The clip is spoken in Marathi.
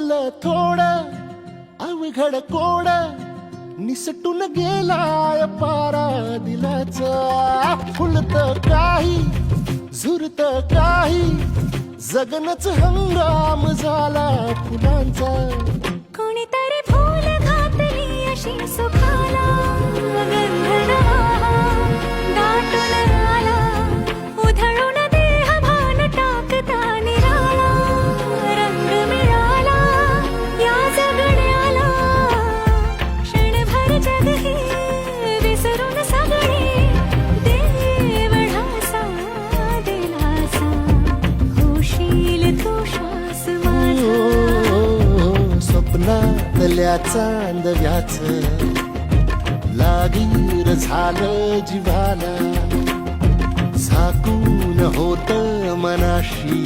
वाटलं थोडं अवघड कोड निसटून गेलाय पारा दिलाचा फुलत काही झुरत काही जगनच हंगाम झाला फुलांचा कोणीतरी फूल घातली अशी सुखाला गंधर्व दाटून आला उधळून देह भान टाकता निराळा रंग मिळाला या जगण्याला क्षणभर जग हे विसरून सगळे देवढासा दिलासा होशील तू श्वास माझा स्वप्नातल्या चांदव्याच लागीर झालं जीवाला झाकून होत मनाशी